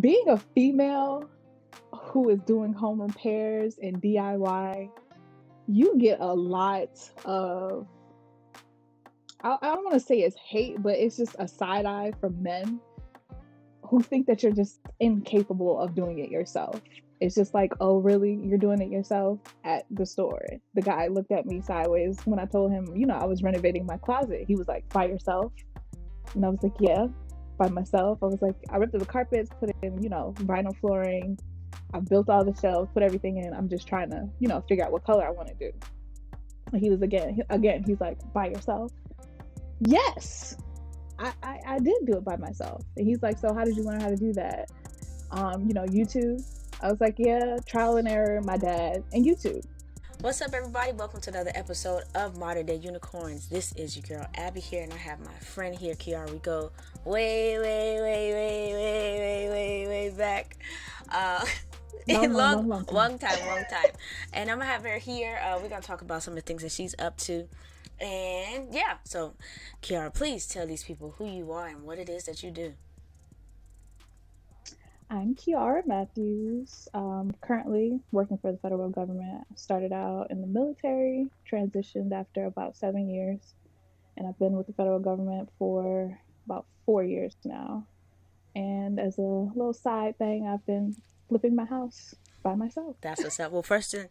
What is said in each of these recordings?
being a female who is doing home repairs and DIY, you get a lot of, I don't want to say it's hate, but it's just a side eye from men who think that you're just incapable of doing it yourself. It's just like, oh, really? You're doing it yourself at the store? The guy looked at me sideways when I told him, I was renovating my closet. He was like, by yourself? And I was like, yeah, by myself. I was like, I ripped up the carpets, put in, vinyl flooring. I built all the shelves, put everything in. I'm just trying to, figure out what color I want to do. And he was again, he's like, by yourself? Yes, I did do it by myself. And he's like, so how did you learn how to do that? YouTube. I was like, yeah, trial and error, my dad, and YouTube. What's up, everybody? Welcome to another episode of Modern Day Unicorns. This is your girl Abby here, and I have my friend here, Kiara. We go way back. Long time. And I'm gonna have her here. We're gonna talk about some of the things that she's up to. And yeah, so Kiara, please tell these people who you are and what it is that you do. I'm Kiara Matthews. Currently working for the federal government. I started out in the military, transitioned after about 7 years, and I've been with the federal government for about 4 years now. And as a little side thing, I've been flipping my house by myself. That's what's up. Well, first and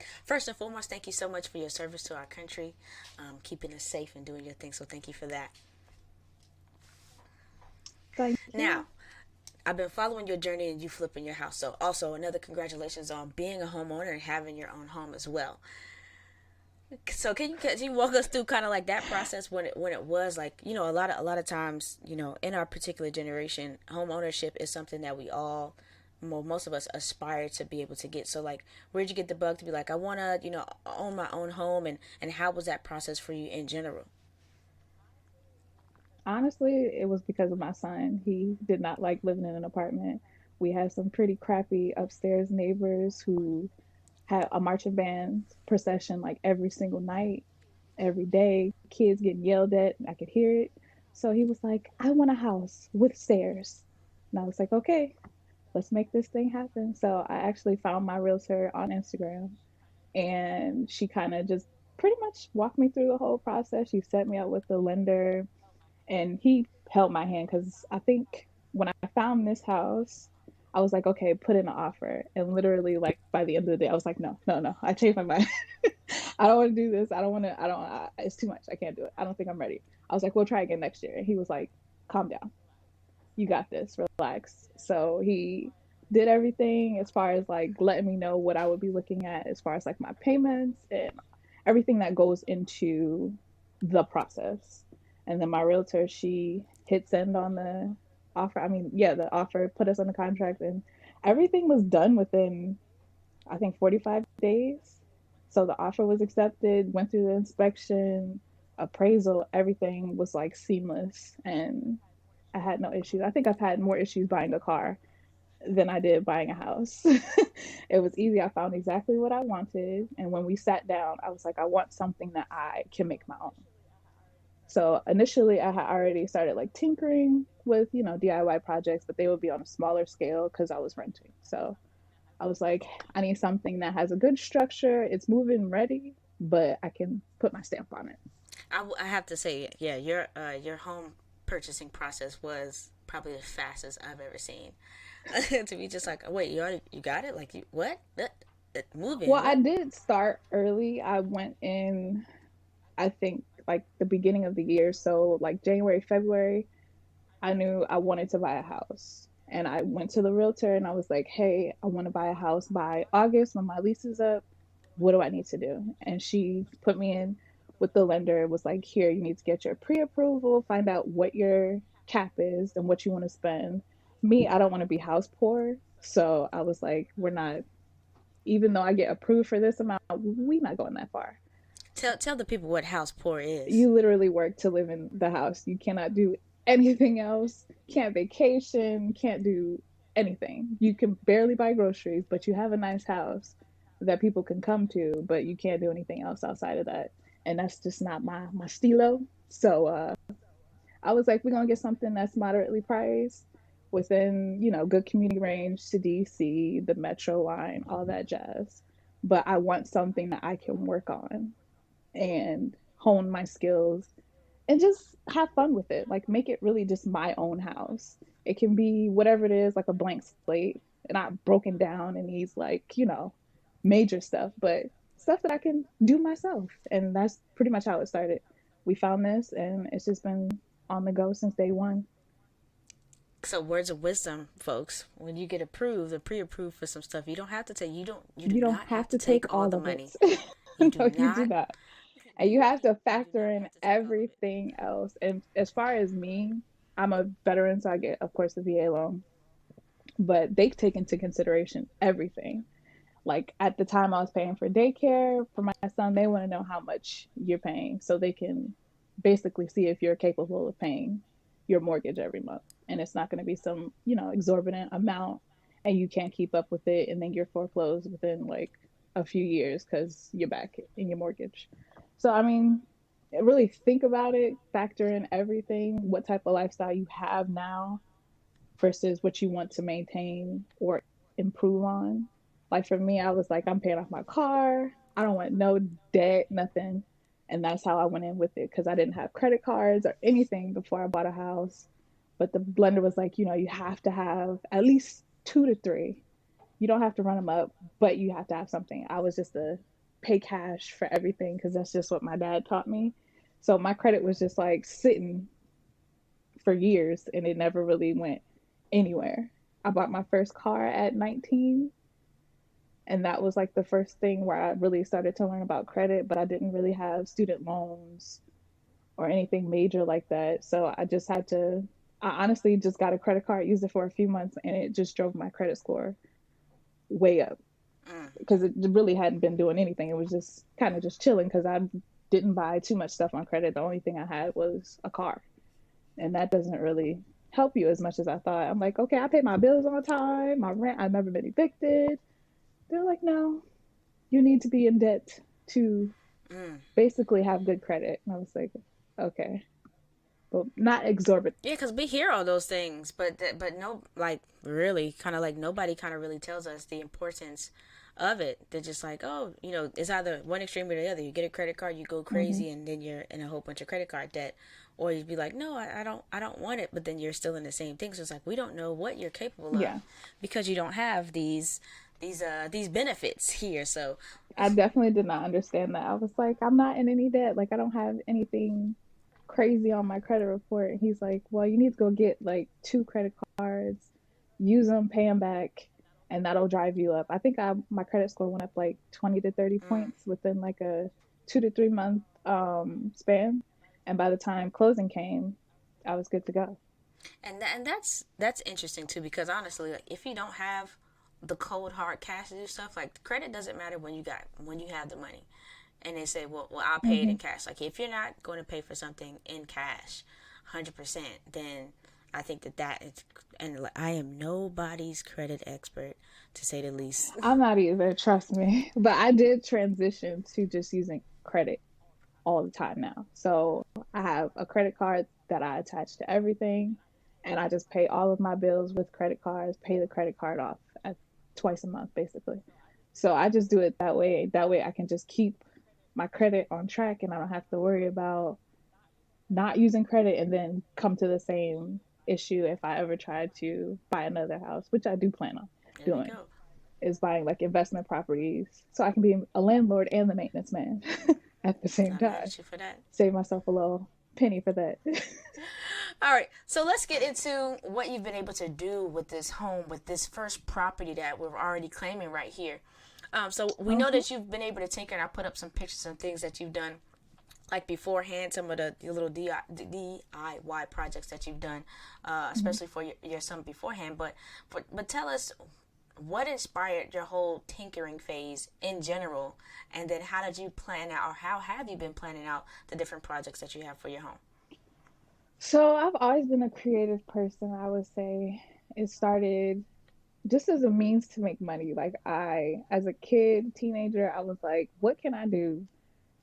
foremost, thank you so much for your service to our country, keeping us safe and doing your thing. So thank you for that. Thank you. Now, I've been following your journey and you flipping your house. So also another congratulations on being a homeowner and having your own home as well. So can you walk us through kind of like that process when it was like, a lot of times, in our particular generation, home ownership is something that we all, well, most of us aspire to be able to get. So like, where'd you get the bug to be like, I want to, own my own home, and how was that process for you in general? Honestly, it was because of my son. He did not like living in an apartment. We had some pretty crappy upstairs neighbors who had a marching band procession like every single night, every day. Kids getting yelled at. I could hear it. So he was like, I want a house with stairs. And I was like, okay, let's make this thing happen. So I actually found my realtor on Instagram, and she kind of just pretty much walked me through the whole process. She set me up with the lender, and he held my hand because I think when I found this house, I was like, okay, put in an offer. And literally, like by the end of the day, I was like, no, no, no, I changed my mind. I don't want to do this. I don't want to. I don't. It's too much. I can't do it. I don't think I'm ready. I was like, we'll try again next year. And he was like, calm down. You got this. Relax. So he did everything as far as like letting me know what I would be looking at as far as like my payments and everything that goes into the process. And then my realtor, she hit send on the offer. I mean, yeah, the offer, put us on the contract, and everything was done within, I think, 45 days. So the offer was accepted, went through the inspection, appraisal, everything was like seamless, and I had no issues. I think I've had more issues buying a car than I did buying a house. It was easy. I found exactly what I wanted. And when we sat down, I was like, I want something that I can make my own. So initially, I had already started like tinkering with, DIY projects, but they would be on a smaller scale because I was renting. So I was like, I need something that has a good structure. It's moving ready, but I can put my stamp on it. I have to say, yeah, your home purchasing process was probably the fastest I've ever seen. To be just like, oh, wait, you got it? Like, you what? Moving? Well, I What? did start early. I went in, I think, like the beginning of the year. So, like January, February, I knew I wanted to buy a house. And I went to the realtor and I was like, hey, I want to buy a house by August when my lease is up. What do I need to do? And she put me in with the lender. It was like, here, you need to get your pre approval, find out what your cap is and what you want to spend. Me, I don't want to be house poor. So I was like, we're not, even though I get approved for this amount, we not going that far. Tell the people what house poor is. You literally work to live in the house. You cannot do anything else. Can't vacation, can't do anything. You can barely buy groceries, but you have a nice house that people can come to, but you can't do anything else outside of that. And that's just not my stilo. So I was like, we're gonna get something that's moderately priced, within, good community range to DC, the metro line, all that jazz. But I want something that I can work on and hone my skills and just have fun with it. Like make it really just my own house. It can be whatever it is, like a blank slate, not broken down and needs like, major stuff, but stuff that I can do myself. And that's pretty much how it started. We found this and it's just been on the go since day one. So words of wisdom, folks. When you get approved or pre-approved for some stuff, you don't have to take. You do You don't not have have to to take take all all the of it. money. You do No, you do not. not. And you have to You do factor not in have to take all of it. everything else. And as far as me, I'm a veteran, so I get, of course, the VA loan, but they take into consideration everything. Like at the time I was paying for daycare for my son, they want to know how much you're paying so they can basically see if you're capable of paying your mortgage every month. And it's not going to be some, exorbitant amount and you can't keep up with it and then you're foreclosed within like a few years because you're back in your mortgage. So, I mean, really think about it, factor in everything, what type of lifestyle you have now versus what you want to maintain or improve on. Like for me, I was like, I'm paying off my car. I don't want no debt, nothing. And that's how I went in with it because I didn't have credit cards or anything before I bought a house. But the blender was like, you have to have at least two to three. You don't have to run them up, but you have to have something. I was just a pay cash for everything because that's just what my dad taught me. So my credit was just like sitting for years and it never really went anywhere. I bought my first car at 19 and that was like the first thing where I really started to learn about credit, but I didn't really have student loans or anything major like that. So I honestly just got a credit card, used it for a few months, and it just drove my credit score way up Mm. because it really hadn't been doing anything. It was just kind of just chilling because I didn't buy too much stuff on credit. The only thing I had was a car. And that doesn't really help you as much as I thought. I'm like, okay, I pay my bills on time, my rent, I've never been evicted. They're like, no, you need to be in debt to Mm. basically have good credit. And I was like, okay, but not exorbitant. Yeah, because we hear all those things, but no, like really, kind of like nobody kind of really tells us the importance of it. They're just like, oh, it's either one extreme or the other. You get a credit card, you go Mm-hmm. crazy, and then you're in a whole bunch of credit card debt, or you'd be like, no, I don't want it, but then you're still in the same thing. So it's like we don't know what you're capable of Yeah, because you don't have these benefits here. So I definitely did not understand that. I was like, I'm not in any debt. Like, I don't have anything crazy on my credit report. And he's like, well, you need to go get like two credit cards, use them, pay them back, and that'll drive you up. I think my credit score went up like 20 to 30 mm. points within like a 2 to 3 month span. And by the time closing came, I was good to go. And that's interesting too because honestly, like if you don't have the cold hard cash to do stuff, like credit doesn't matter when you have the money. And they say, well, I'll pay it Hmm. in cash. Like if you're not going to pay for something in cash, 100%, then I think that is. And like, I am nobody's credit expert, to say the least. I'm not either, trust me. But I did transition to just using credit all the time now. So I have a credit card that I attach to everything, and I just pay all of my bills with credit cards, pay the credit card off at twice a month, basically. So I just do it that way. That way I can just keep my credit on track and I don't have to worry about not using credit and then come to the same issue if I ever try to buy another house, which I do plan on There we doing, go. is buying like investment properties so I can be a landlord and the maintenance man at the same Not mad time. at you for that. Save myself a little penny for that. All right, so let's get into what you've been able to do with this home, with this first property that we're already claiming right here. So we know Uh-huh. that you've been able to take it. And I put up some pictures and things that you've done, like beforehand, some of the little DIY projects that you've done, Mhm. especially for your son beforehand. But tell us what inspired your whole tinkering phase in general, and then how did you plan out, or how have you been planning out the different projects that you have for your home? So I've always been a creative person, I would say. It started just as a means to make money. Like as a kid, teenager, I was like, what can I do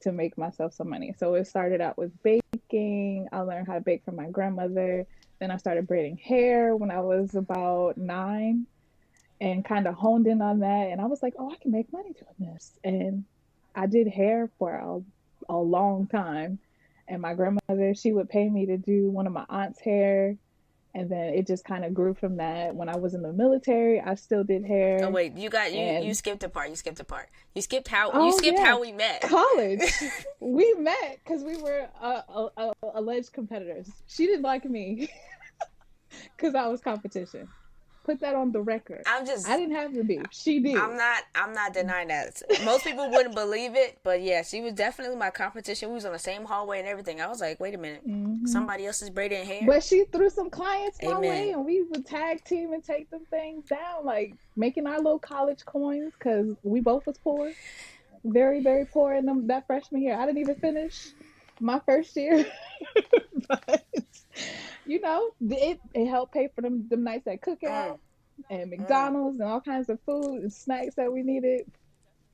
to make myself some money? So it started out with baking. baking. I learned how to bake from my grandmother. Then I started braiding hair when I was about 9 and kind of honed in on that. And I was like, oh, I can make money doing this. And I did hair for a long time. And my grandmother, she would pay me to do one of my aunt's hair. And then it just kind of grew from that. When I was in the military, I still did Oh hair. wait, you And skipped a part. You skipped a part. You oh, skipped yeah, how we met. college. We met because we were alleged competitors. She didn't like me because I was competition. Put that on the record. I'm I just didn't have the beef. She did. I'm not denying that. Most people wouldn't believe it, but yeah, she was definitely my competition. We was on the same hallway and everything. I was like, wait a minute, Hmm. somebody else is braiding hair. But she threw some clients my way, Amen. and we would tag team and take them things down, like making our little college coins because we both was poor, very, very poor in them that freshman year. I didn't even finish my first year, but it helped pay for them nights at Mm, Cookout and mm. McDonald's and all kinds of food and snacks that we needed.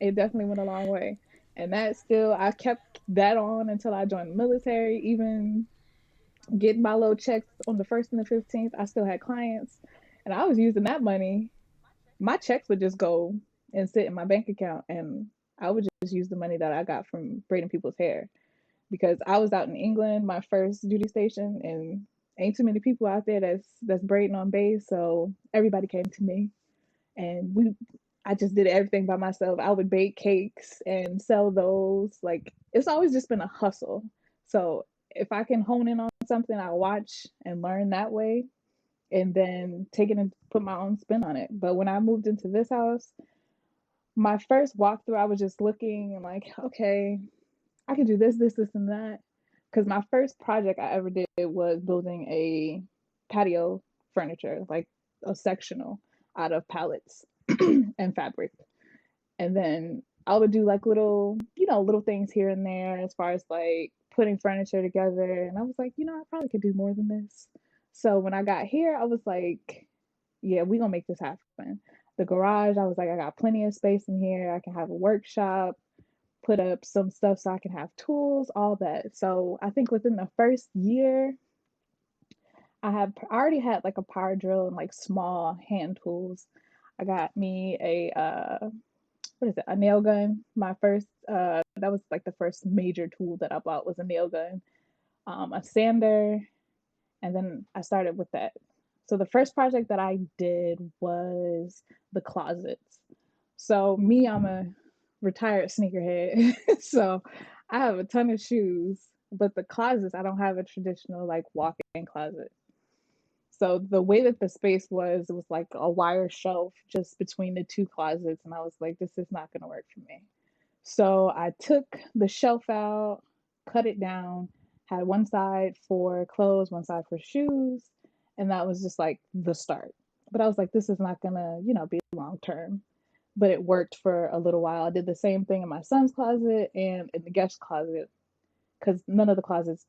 It definitely went a long way. And that still, I kept that on until I joined the military. Even getting my little checks on the 1st and the 15th, I still had clients. And I was using that money. My checks would just go and sit in my bank account. And I would just use the money that I got from braiding people's hair because I was out in England, my first duty station, and ain't too many people out there that's braiding on base. So everybody came to me, and I just did everything by myself. I would bake cakes and sell those. Like it's always just been a hustle. So if I can hone in on something, I watch and learn that way, and then take it and put my own spin on it. But when I moved into this house, my first walkthrough, I was just looking and like, okay, I can do this, and that. Because my first project I ever did was building a patio furniture, like a sectional out of pallets and fabric. And then I would do like little things here and there as far as like putting furniture together. And I was like, I probably could do more than this. So when I got here, I was like, yeah, we gonna make this happen. The garage, I was like, I got plenty of space in here. I can have a workshop, put up some stuff so I can have tools, all that. So I think within the first year, I already had like a power drill and like small hand tools. I got me a what is it, a nail gun. My first that was like the first major tool that I bought was a nail gun, a sander, and then I started with that. So the first project that I did was the closets. So me, I'm a retired sneakerhead. So I have a ton of shoes, but the closets, I don't have a traditional like walk-in closet. So the way that the space was, it was like a wire shelf just between the two closets, and I was like, this is not going to work for me. So I took the shelf out, cut it down, had one side for clothes, one side for shoes, and that was just like the start. But I was like, this is not gonna, be long term. But it worked for a little while. I did the same thing in my son's closet and in the guest closet because none of the closets,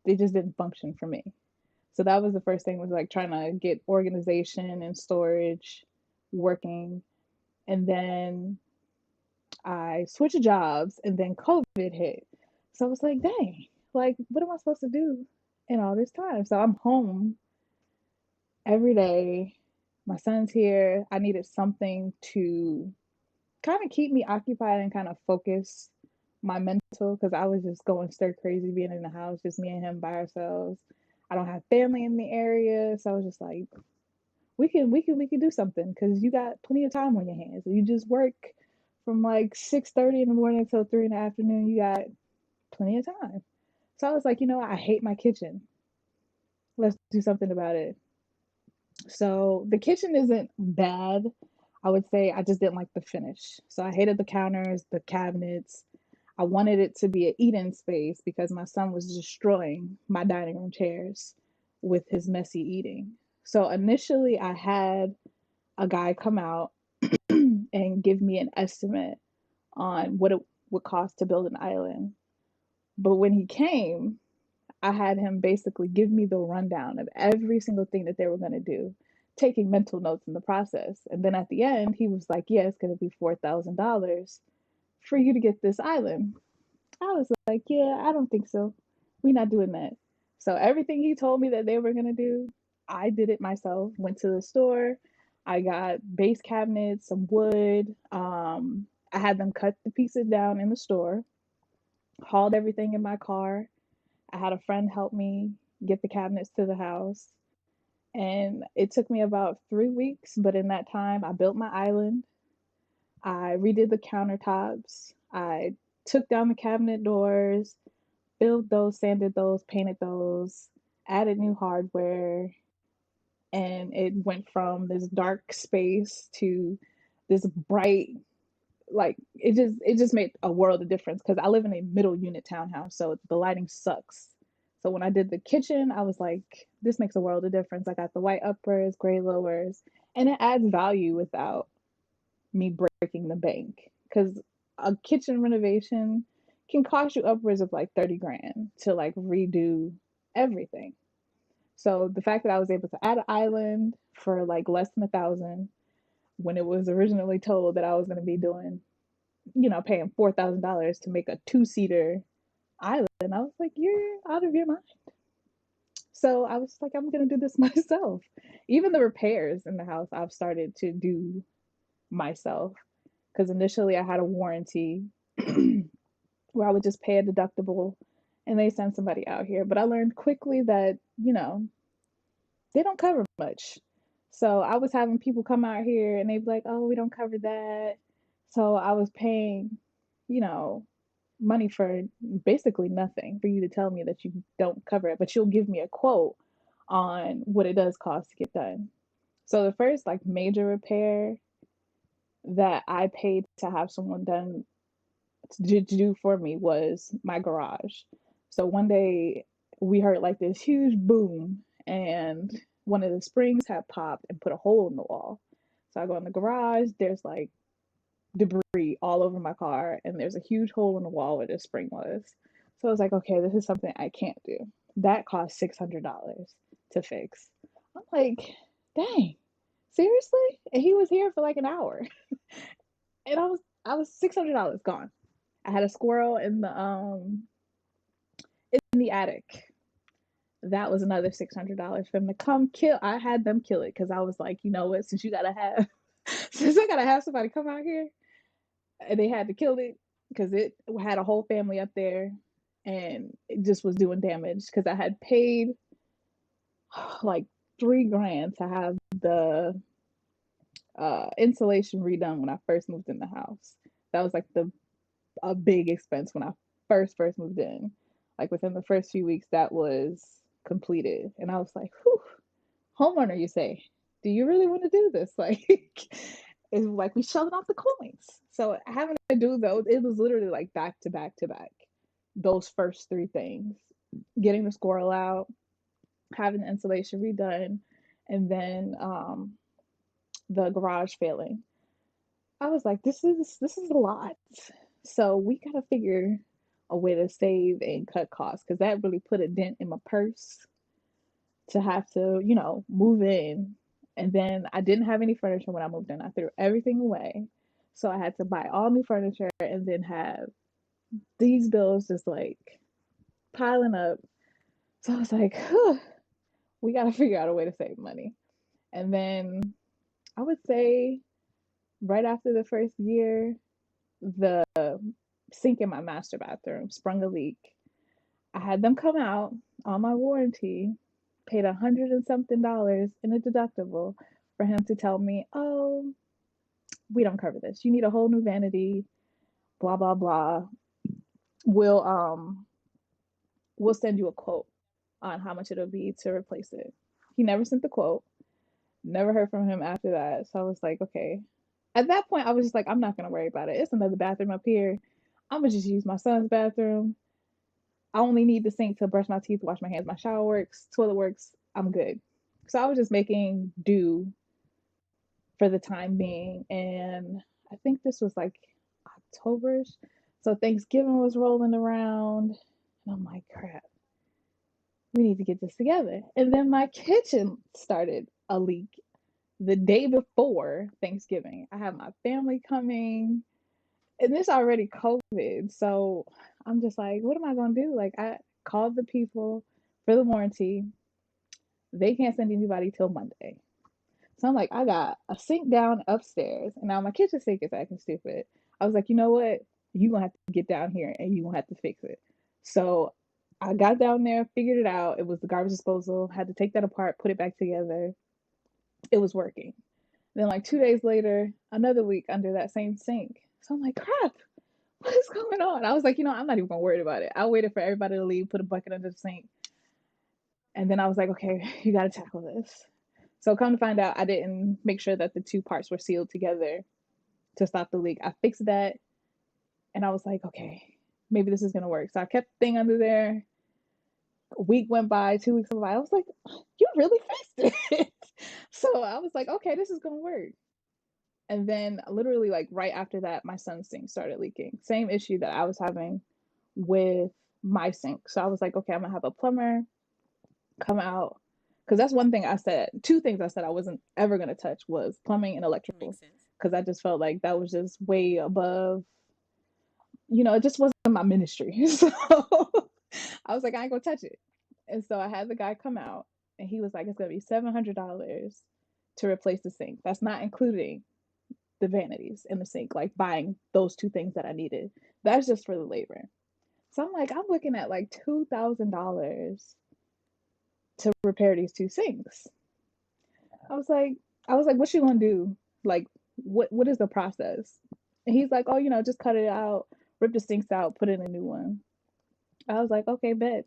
they just didn't function for me. So that was the first thing, was like trying to get organization and storage working. And then I switched jobs and then COVID hit. So I was like, dang, like, what am I supposed to do in all this time? So I'm home every day. My son's here. I needed something to kind of keep me occupied and kind of focus my mental because I was just going stir crazy being in the house, just me and him by ourselves. I don't have family in the area. So I was just like, we can do something because you got plenty of time on your hands. You just work from like 6:30 in the morning until 3 in the afternoon. You got plenty of time. So I was like, I hate my kitchen. Let's do something about it. So the kitchen isn't bad. I would say I just didn't like the finish. So I hated the counters, the cabinets. I wanted it to be an eat-in space because my son was destroying my dining room chairs with his messy eating. So initially I had a guy come out and give me an estimate on what it would cost to build an island. But when he came, I had him basically give me the rundown of every single thing that they were going to do, taking mental notes in the process. And then at the end, he was like, yeah, it's going to be $4,000 for you to get this island. I was like, yeah, I don't think so. we not doing that. So everything he told me that they were gonna do, I did it myself. Went to the store, I got base cabinets, some wood. I had them cut the pieces down in the store, hauled everything in my car. I had a friend help me get the cabinets to the house. And it took me about 3 weeks, but in that time, I built my island. I redid the countertops. I took down the cabinet doors, built those, sanded those, painted those, added new hardware, and it went from this dark space to this bright, like it just made a world of difference because I live in a middle unit townhouse, so the lighting sucks. So when I did the kitchen, I was like, this makes a world of difference. I got the white uppers, gray lowers, and it adds value without me breaking the bank. Because a kitchen renovation can cost you upwards of like 30 grand to like redo everything. So the fact that I was able to add an island for like less than 1,000 when it was originally told that I was going to be doing, paying $4,000 to make a two-seater island, I was like, you're out of your mind. So I was like, I'm going to do this myself. Even the repairs in the house, I've started to do myself because initially I had a warranty where I would just pay a deductible and they send somebody out here. But I learned quickly that, they don't cover much. So I was having people come out here and they'd be like, oh, we don't cover that. So I was paying, you know, money for basically nothing for you to tell me that you don't cover it, but you'll give me a quote on what it does cost to get done. So the first like major repair that I paid to have someone done to do for me was my garage. So one day we heard like this huge boom, and one of the springs had popped and put a hole in the wall. So I go in the garage, there's like debris all over my car, and there's a huge hole in the wall where the spring was. So I was like, okay, this is something I can't do. That cost $600 to fix. I'm like, dang, seriously? And he was here for like an hour, and I was $600 gone. I had a squirrel in the attic. That was another $600 for them to come kill. I had them kill it because I was like, you know what? Since I gotta have somebody come out here, and they had to kill it because it had a whole family up there, and it just was doing damage because I had paid like 3 grand to have the insulation redone when I first moved in the house. That was like the a big expense when I first moved in. Like within the first few weeks, that was completed, and I was like, "Whew, homeowner, you say? Do you really want to do this?" Like, it's like we shelling off the coins. So having to do those, it was literally like back to back to back. Those first three things: getting the squirrel out, having the insulation redone, and then the garage failing. I was like, this is a lot. So we gotta figure a way to save and cut costs because that really put a dent in my purse to have to, move in. And then I didn't have any furniture when I moved in. I threw everything away. So I had to buy all new furniture and then have these bills just like piling up. So I was like, we got to figure out a way to save money. And then I would say right after the first year, the sink in my master bathroom sprung a leak. I had them come out on my warranty, paid 100 and something in a deductible for him to tell me, oh, we don't cover this. You need a whole new vanity, blah blah blah. We'll send you a quote on how much it'll be to replace it. He never sent the quote. Never heard from him after that. So I was like, okay. At that point, I was just like, I'm not gonna worry about it. It's another bathroom up here. I'm gonna just use my son's bathroom. I only need the sink to brush my teeth, wash my hands. My shower works, toilet works. I'm good. So I was just making do for the time being. And I think this was like Octoberish. So Thanksgiving was rolling around. And I'm like, crap, we need to get this together. And then my kitchen started a leak the day before Thanksgiving. I have my family coming, and this already COVID. So I'm just like, what am I gonna do? Like called the people for the warranty. They can't send anybody till Monday. So I'm like, I got a sink down upstairs, and now my kitchen sink is acting stupid. I was like, you know what? You gonna have to get down here and you gonna have to fix it. So I got down there, figured it out. It was the garbage disposal. Had to take that apart, put it back together. It was working. Then like 2 days later, another leak under that same sink. So I'm like, crap, what is going on? I was like, I'm not even gonna worry about it. I waited for everybody to leave, put a bucket under the sink, and then I was like, okay, you gotta tackle this. So come to find out, I didn't make sure that the two parts were sealed together to stop the leak. I fixed that, and I was like, okay, maybe this is gonna work. So I kept the thing under there. A week went by, 2 weeks went by. I was like, you really fixed it. So I was like, okay, this is gonna work. And then literally like right after that, my son's sink started leaking. Same issue that I was having with my sink. So I was like, okay, I'm gonna have a plumber come out. Because that's one thing I said. Two things I said I wasn't ever gonna touch was plumbing and electrical. Makes sense. Because I just felt like that was just way above, it just wasn't my ministry. So I was like, I ain't gonna touch it. And so I had the guy come out and he was like, it's gonna be $700 to replace the sink. That's not including the vanities in the sink, like buying those two things that I needed. That's just for the labor. So I'm like, I'm looking at like $2,000 to repair these two sinks. I was like, what you gonna do? Like, what is the process? And he's like, oh, just cut it out, rip the sinks out, put in a new one. I was like, okay, bet.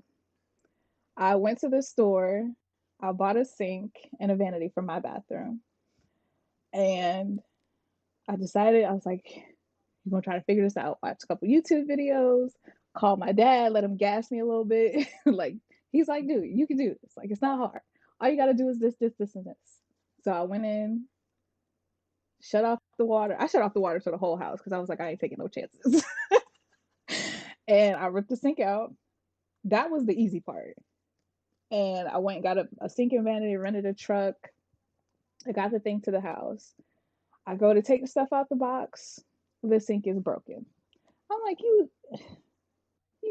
I went to the store, I bought a sink and a vanity for my bathroom, and I decided I was like, you're gonna try to figure this out. Watch a couple YouTube videos, call my dad, let him gas me a little bit. Like he's like, dude, you can do this. Like it's not hard. All you gotta do is this, and this. So I went in, shut off the water. I shut off the water to the whole house because I was like, I ain't taking no chances. And I ripped the sink out. That was the easy part. And I went and got a sink and vanity, rented a truck. I got the thing to the house. I go to take the stuff out the box. The sink is broken. I'm like, you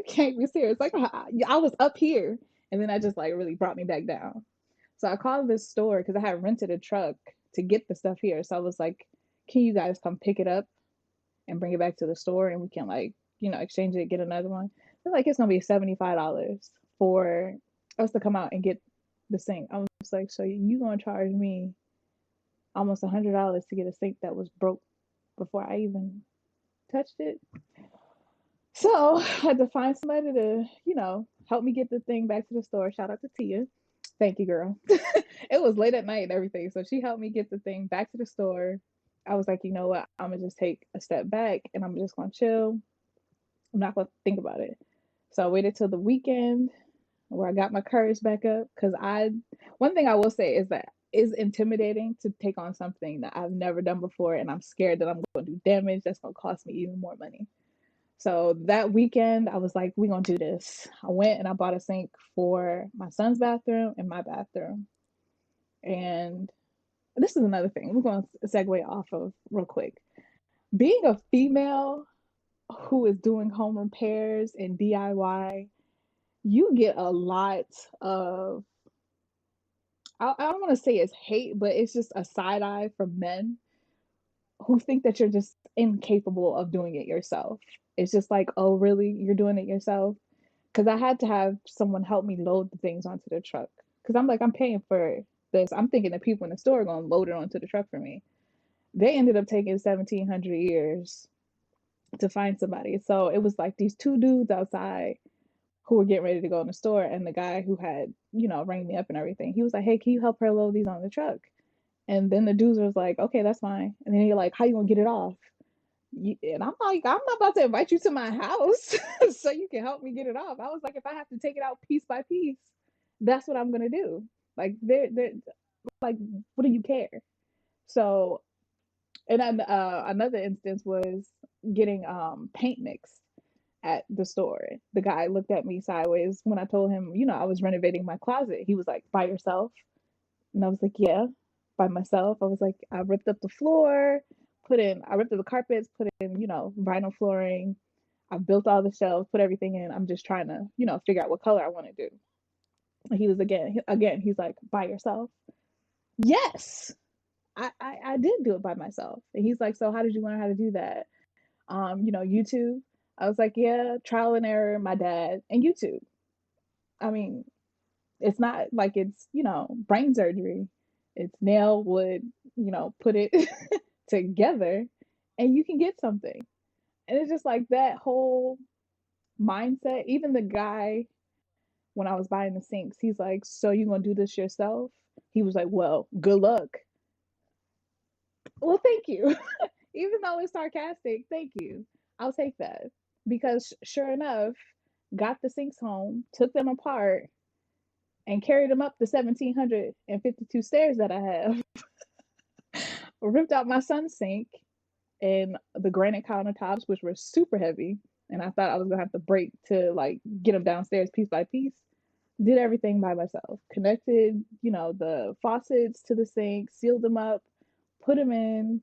can't be serious. Like I was up here, and then I just like really brought me back down. So I called this store because I had rented a truck to get the stuff here. So I was like, can you guys come pick it up and bring it back to the store, and we can like exchange it, get another one. They're like, it's gonna be $75 for us to come out and get the sink. I was like, so you gonna charge me almost $100 to get a sink that was broke before I even touched it? So I had to find somebody to, help me get the thing back to the store. Shout out to Tia. Thank you, girl. It was late at night and everything. So she helped me get the thing back to the store. I was like, you know what? I'm going to just take a step back and I'm just going to chill. I'm not going to think about it. So I waited till the weekend where I got my courage back up. Because one thing I will say is that it's intimidating to take on something that I've never done before. And I'm scared that I'm going to do damage that's going to cost me even more money. So that weekend, I was like, we're going to do this. I went and I bought a sink for my son's bathroom and my bathroom. And this is another thing we're going to segue off of real quick. Being a female who is doing home repairs and DIY, you get a lot of, I don't want to say it's hate, but it's just a side eye from men who think that you're just incapable of doing it yourself. It's just like, oh, really? You're doing it yourself? Because I had to have someone help me load the things onto the truck. Because I'm like, I'm paying for this. I'm thinking the people in the store are going to load it onto the truck for me. They ended up taking 1,700 years to find somebody. So it was like these two dudes outside who were getting ready to go in the store. And the guy who had, rang me up and everything, he was like, hey, can you help her load these on the truck? And then the dudes was like, okay, that's fine. And then you're like, how you going to get it off? And I'm like, I'm not about to invite you to my house so you can help me get it off. I was like, if I have to take it out piece by piece, that's what I'm gonna do. Like they're like, what do you care? So, and then another instance was getting paint mixed at the store. The guy looked at me sideways when I told him, I was renovating my closet. He was like, by yourself? And I was like, yeah, by myself. I was like, I ripped up the floor, I ripped up the carpets, put in, vinyl flooring. I built all the shelves, put everything in. I'm just trying to, figure out what color I want to do. And he was again, he's like, by yourself? Yes, I did do it by myself. And he's like, so how did you learn how to do that? YouTube. I was like, yeah, trial and error, my dad, and YouTube. I mean, it's not like it's, brain surgery. It's nail, wood, put it together and you can get something. And it's just like that whole mindset. Even the guy, when I was buying the sinks, he's like, so you gonna do this yourself? He was like, well, good luck. Well, thank you. Even though it's sarcastic, thank you. I'll take that. Because sure enough, got the sinks home, took them apart, and carried them up the 1,752 stairs that I have. Ripped out my son's sink and the granite countertops, which were super heavy. And I thought I was gonna have to break to like get them downstairs piece by piece. Did everything by myself. Connected, the faucets to the sink, sealed them up, put them in.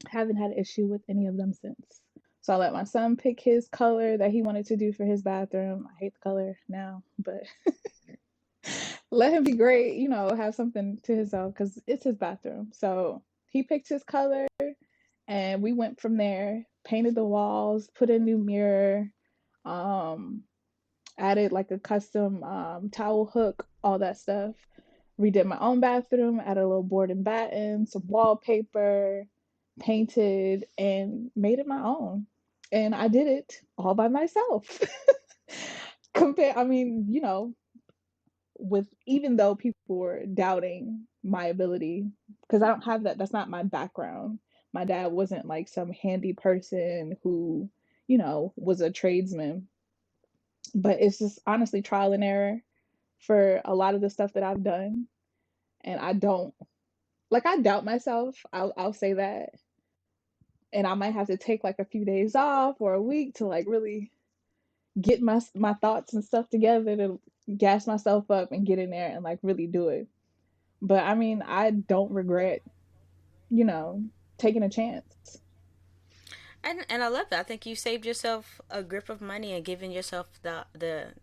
Haven't had an issue with any of them since. So I let my son pick his color that he wanted to do for his bathroom. I hate the color now, but let him be great, have something to himself because it's his bathroom. So he picked his color and we went from there, painted the walls, put a new mirror, um, added like a custom towel hook, all that stuff. Redid my own bathroom, added a little board and batten, some wallpaper, painted, and made it my own. And I did it all by myself. I mean, with even though people were doubting my ability, because I don't have that, that's not my background. My dad wasn't like some handy person who, was a tradesman, but it's just honestly trial and error for a lot of the stuff that I've done. And I don't like, I doubt myself. I'll say that. And I might have to take like a few days off or a week to like really get my thoughts and stuff together to gas myself up and get in there and like really do it. But I mean, I don't regret, you know, taking a chance. And I love that. I think you saved yourself a grip of money and giving yourself the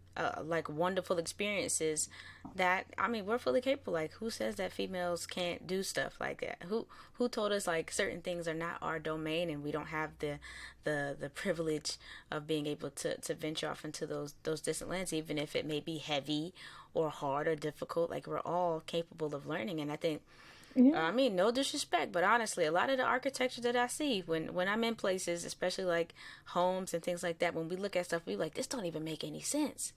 like wonderful experiences that, I mean, we're fully capable. Like, who says that females can't do stuff like that? Who told us like certain things are not our domain and we don't have the privilege of being able to venture off into those distant lands, even if it may be heavy or hard or difficult. Like, we're all capable of learning. And I think, Yeah. I mean, no disrespect, but honestly, a lot of the architecture that I see when I'm in places, especially like homes and things like that, when we look at stuff, we like, this don't even make any sense.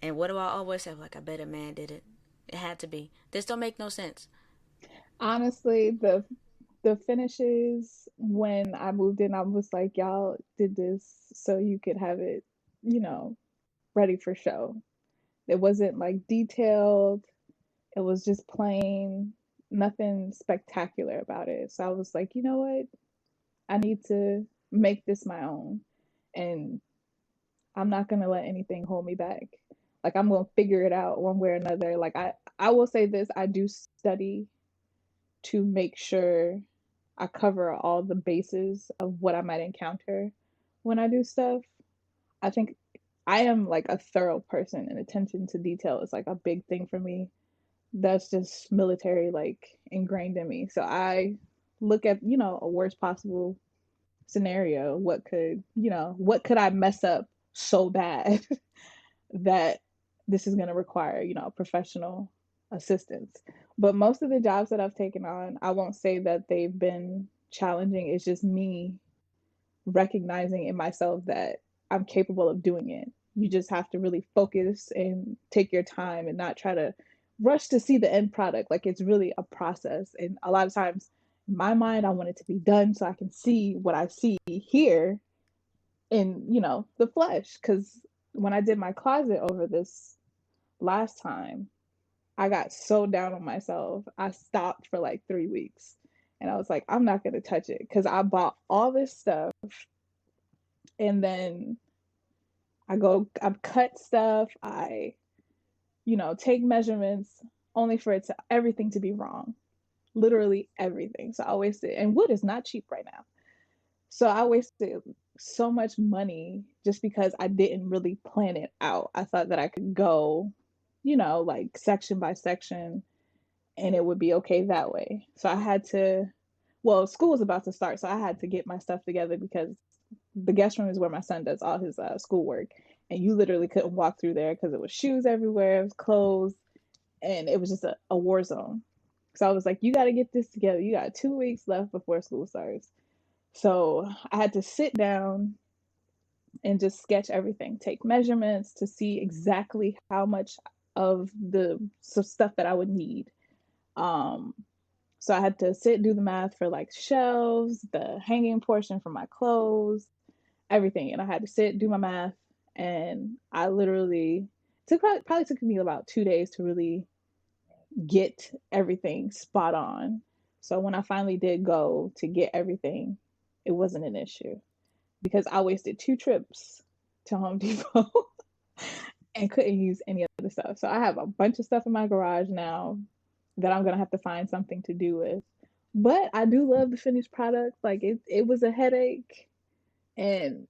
And what do I always say? Like, I bet a man did it. It had to be. This don't make no sense. Honestly, the finishes when I moved in, I was like, y'all did this so you could have it, you know, ready for show. It wasn't like detailed. It was just plain, nothing spectacular about it. So I was like, you know what? I need to make this my own. And I'm not gonna let anything hold me back. Like I'm gonna figure it out one way or another. Like I will say this, I do study to make sure I cover all the bases of what I might encounter when I do stuff. I think I am like a thorough person and attention to detail is like a big thing for me. That's just military like ingrained in me. So I look at, a worst possible scenario. What could I mess up so bad that this is going to require, professional assistance. But most of the jobs that I've taken on, I won't say that they've been challenging. It's just me recognizing in myself that I'm capable of doing it. You just have to really focus and take your time and not try to rush to see the end product. Like it's really a process. And a lot of times in my mind, I want it to be done so I can see what I see here in, the flesh. Because when I did my closet over this last time, I got so down on myself. I stopped for like 3 weeks and I was like, I'm not going to touch it because I bought all this stuff and then I've cut stuff. Take measurements only for everything to be wrong. Literally everything. So I wasted, and wood is not cheap right now. So I wasted. so much money just because I didn't really plan it out. I thought that I could go, like section by section and it would be okay that way. So I had to, well, school was about to start, so I had to get my stuff together because the guest room is where my son does all his schoolwork. And you literally couldn't walk through there because it was shoes everywhere, it was clothes, and it was just a war zone. So I was like, you got to get this together. You got 2 weeks left before school starts. So I had to sit down and just sketch everything, take measurements to see exactly how much of the stuff that I would need. Um, so I had to sit do the math for like shelves, the hanging portion for my clothes, everything, and I had to sit do my math. And I literally took probably took me about 2 days to really get everything spot on. So when I finally did go to get everything, it wasn't an issue because I wasted 2 trips to Home Depot and couldn't use any of the stuff. So I have a bunch of stuff in my garage now that I'm gonna have to find something to do with. But I do love the finished product. Like it was a headache and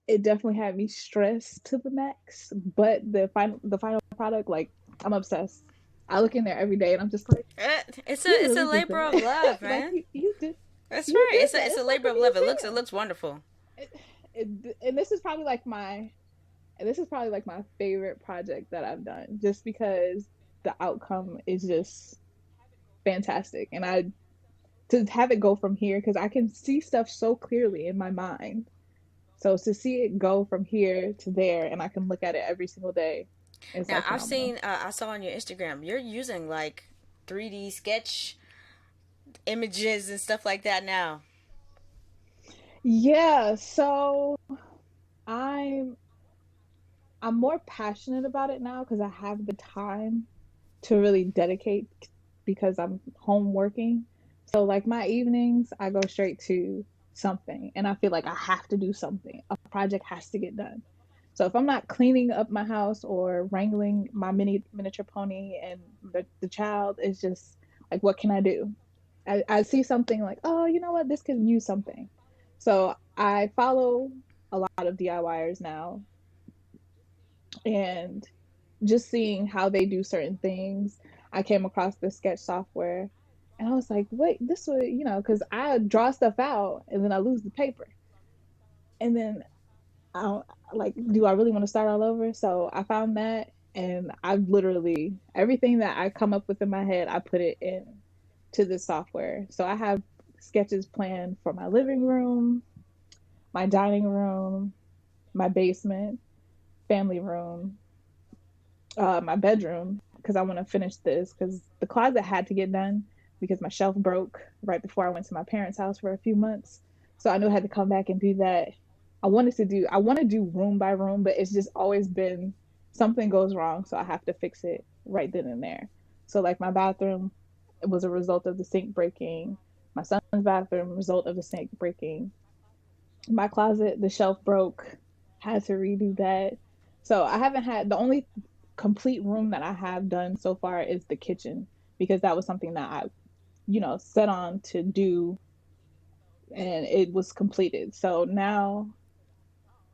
it definitely had me stressed to the max. But the final product, like I'm obsessed. I look in there every day and I'm just like, you It's a really did labor of that. love, Like man. That's you right. did that. It's a It's like labor a of love. It museum. looks wonderful. It, and this is probably like my favorite project that I've done just because the outcome is just fantastic. And I to have it go from here because I can see stuff so clearly in my mind. So to see it go from here to there and I can look at it every single day is Now like phenomenal. I saw on your Instagram, you're using like 3D sketch images and stuff like that now. Yeah, so I'm I'm more passionate about it now because I have the time to really dedicate because I'm home working. So like my evenings, I go straight to something and I feel like I have to do something. A project has to get done. So if I'm not cleaning up my house or wrangling my miniature pony and the child, is just like what can I do? I see something like, oh, you know what, this could use something. So I follow a lot of DIYers now and just seeing how they do certain things, I came across the sketch software and I was like, wait, this would, because I draw stuff out and then I lose the paper. And then I don't, like, do I really want to start all over? So I found that and I've literally, everything that I come up with in my head, I put it in to this software. So I have sketches planned for my living room, my dining room, my basement, family room, my bedroom because I want to finish this because the closet had to get done because my shelf broke right before I went to my parents' house for a few months. So I knew I had to come back and do that. I want to do room by room, but it's just always been something goes wrong, so I have to fix it right then and there. So like my bathroom, it was a result of the sink breaking. My son's bathroom, result of the sink breaking. My closet, the shelf broke, had to redo that. So I haven't had the only complete room that I have done so far is the kitchen because that was something that I, set on to do and it was completed. So now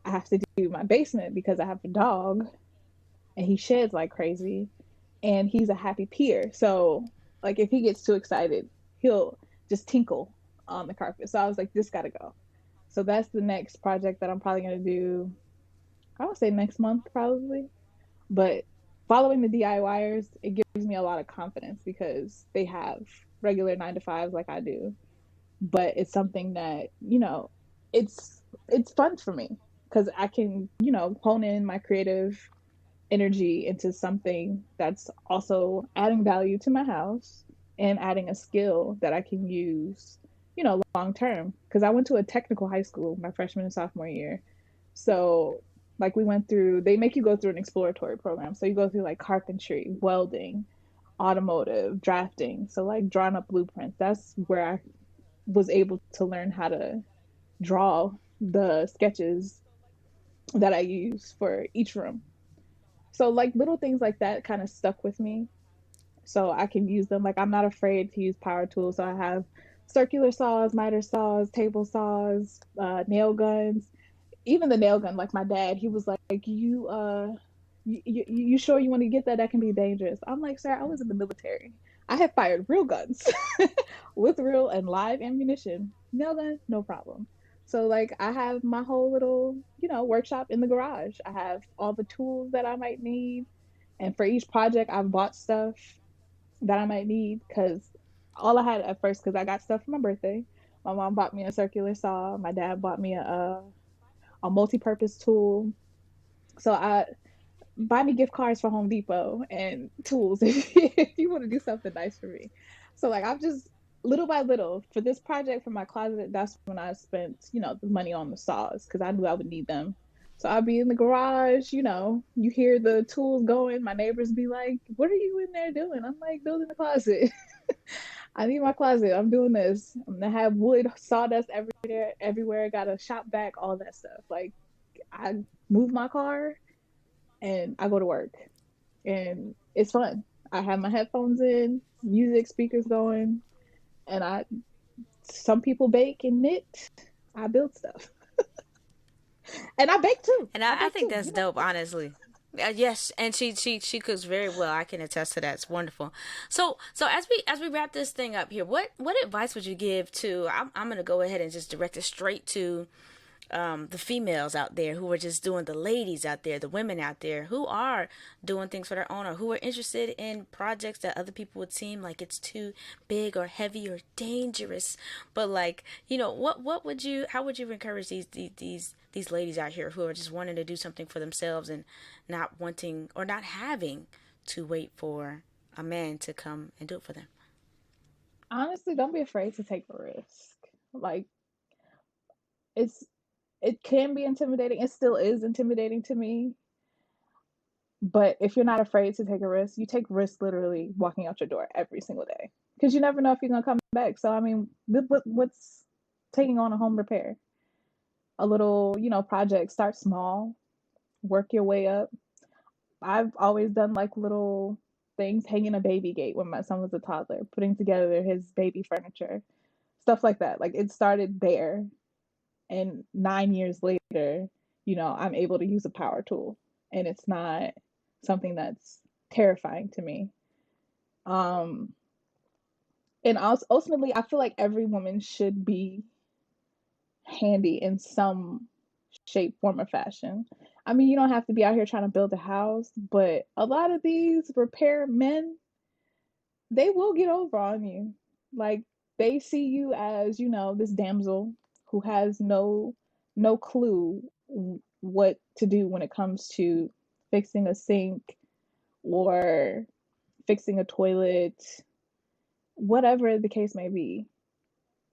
I have to do my basement because I have a dog and he sheds like crazy and he's a happy peer. So like if he gets too excited, he'll just tinkle on the carpet. So I was like, this gotta go. So that's the next project that I'm probably gonna do. I would say next month probably. But following the DIYers, it gives me a lot of confidence because they have regular 9 to 5s like I do. But it's something that, it's fun for me because I can, hone in my creative energy into something that's also adding value to my house and adding a skill that I can use, long term. Because I went to a technical high school my freshman and sophomore year. So, like, they make you go through an exploratory program. So, you go through like carpentry, welding, automotive, drafting. So, like, drawing up blueprints. That's where I was able to learn how to draw the sketches that I use for each room. So like little things like that kind of stuck with me. So I can use them. Like I'm not afraid to use power tools. So I have circular saws, miter saws, table saws, nail guns. Even the nail gun, like my dad, he was like, you sure you want to get that? That can be dangerous. I'm like, sir, I was in the military. I have fired real guns with real and live ammunition. Nail gun, no problem. So like I have my whole little, workshop in the garage. I have all the tools that I might need. And for each project I've bought stuff that I might need because all I had at first, because I got stuff for my birthday. My mom bought me a circular saw. My dad bought me a multi-purpose tool. So I buy me gift cards for Home Depot and tools if you want to do something nice for me. So like I've just little by little for this project for my closet, that's when I spent, the money on the saws because I knew I would need them. So I'd be in the garage, you hear the tools going. My neighbors be like, "What are you in there doing?" I'm like, "Building the closet." I need my closet. I'm doing this. I'm gonna have wood sawdust everywhere, everywhere. Got a shop vac, all that stuff. Like I move my car and I go to work, and it's fun. I have my headphones in, music, speakers going, and I. Some people bake and knit. I build stuff, and I bake too. And I I bake think too. that's dope, honestly. Yes, and she cooks very well. I can attest to that. It's wonderful. So as we wrap this thing up here, what advice would you give to? I'm gonna go ahead and just direct it straight to the females out there who are just doing, the ladies out there, the women out there who are doing things for their own, or who are interested in projects that other people would seem like it's too big or heavy or dangerous. But like, what would you, how would you encourage these ladies out here who are just wanting to do something for themselves and not wanting or not having to wait for a man to come and do it for them? Honestly, don't be afraid to take a risk. Like it's it can be intimidating. It still is intimidating to me. But if you're not afraid to take a risk, you take risks literally walking out your door every single day because you never know if you're gonna come back. So I mean, what's taking on a home repair? A little, project. Start small, work your way up. I've always done like little things, hanging a baby gate when my son was a toddler, putting together his baby furniture, stuff like that. Like it started there, and 9 years later, I'm able to use a power tool, and it's not something that's terrifying to me. Um, and also, ultimately, I feel like every woman should be handy in some shape, form, or fashion. I mean, you don't have to be out here trying to build a house, but a lot of these repair men, they will get over on you. Like they see you as, this damsel who has no clue what to do when it comes to fixing a sink or fixing a toilet, whatever the case may be.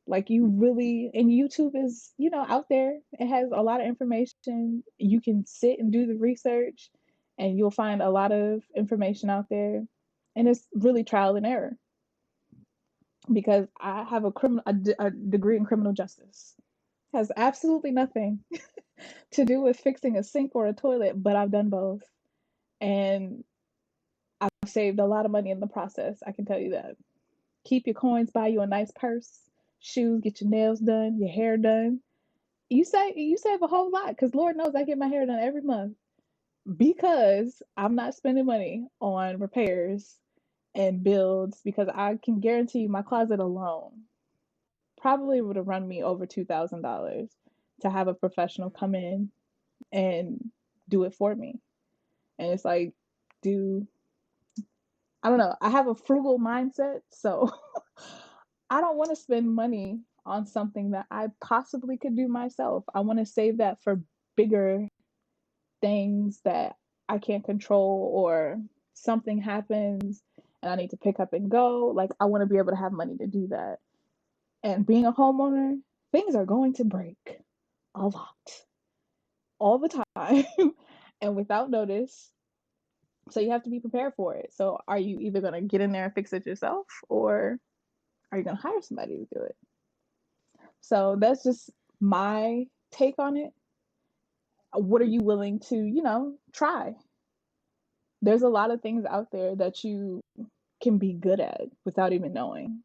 Like you really, and YouTube is, out there. It has a lot of information. You can sit and do the research and you'll find a lot of information out there. And it's really trial and error because I have a degree in criminal justice. It has absolutely nothing to do with fixing a sink or a toilet, but I've done both. And I've saved a lot of money in the process. I can tell you that. Keep your coins, buy you a nice purse, shoes, get your nails done, your hair done. You save a whole lot because Lord knows I get my hair done every month because I'm not spending money on repairs and builds because I can guarantee you my closet alone probably would have run me over $2,000 to have a professional come in and do it for me. And it's like, do I don't know. I have a frugal mindset, so I don't want to spend money on something that I possibly could do myself. I want to save that for bigger things that I can't control or something happens and I need to pick up and go. Like I want to be able to have money to do that. And being a homeowner, things are going to break a lot all the time and without notice. So you have to be prepared for it. So are you either going to get in there and fix it yourself or are you going to hire somebody to do it? So that's just my take on it. What are you willing to, try? There's a lot of things out there that you can be good at without even knowing.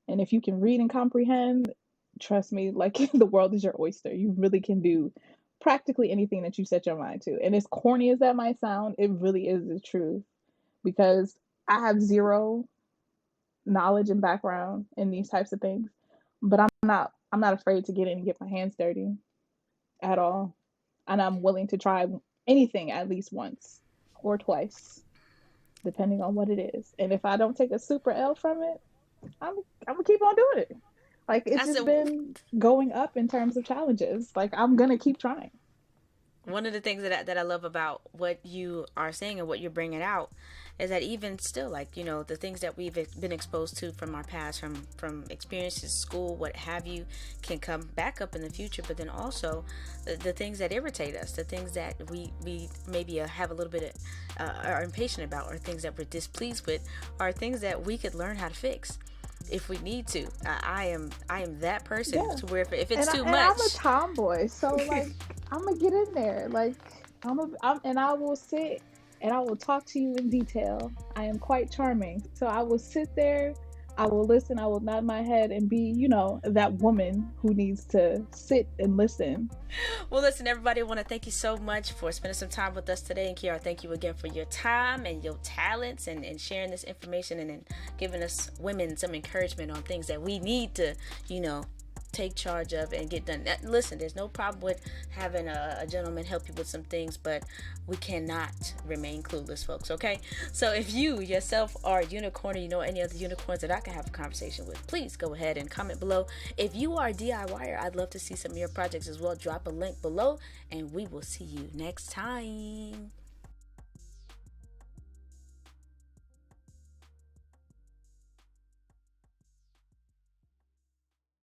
And if you can read and comprehend, trust me, like the world is your oyster. You really can do practically anything that you set your mind to. And as corny as that might sound, it really is the truth because I have zero knowledge and background in these types of things, but I'm not afraid to get in and get my hands dirty at all. And I'm willing to try anything at least once or twice, depending on what it is. And if I don't take a super L from it, I'm I'm gonna keep on doing it. Like it's I just said been going up in terms of challenges. Like I'm gonna keep trying. one of the things that I love about what you are saying and what you're bringing out is that even still, like, you know, the things that we've been exposed to from our past, from experiences, school, what have you, can come back up in the future. But then also the things that irritate us, the things that we maybe have a little bit of, are impatient about, or things that we're displeased with, are things that we could learn how to fix if we need to. I am that person Yeah. to where if it's And too I'm a much. tomboy, so like I'm gonna get in there. Like and I will sit and I will talk to you in detail. I am quite charming, so I will sit there. I will listen. I will nod my head and be, that woman who needs to sit and listen. Well, listen, everybody, I want to thank you so much for spending some time with us today. And Kiara, thank you again for your time and your talents and sharing this information and giving us women some encouragement on things that we need to, you know, take charge of and get done. Listen, there's no problem with having a gentleman help you with some things, but we cannot remain clueless, folks, okay? So if you yourself are a unicorn or you know any other unicorns that I can have a conversation with, please go ahead and comment below. If you are a DIYer, I'd love to see some of your projects as well. Drop a link below and we will see you next time.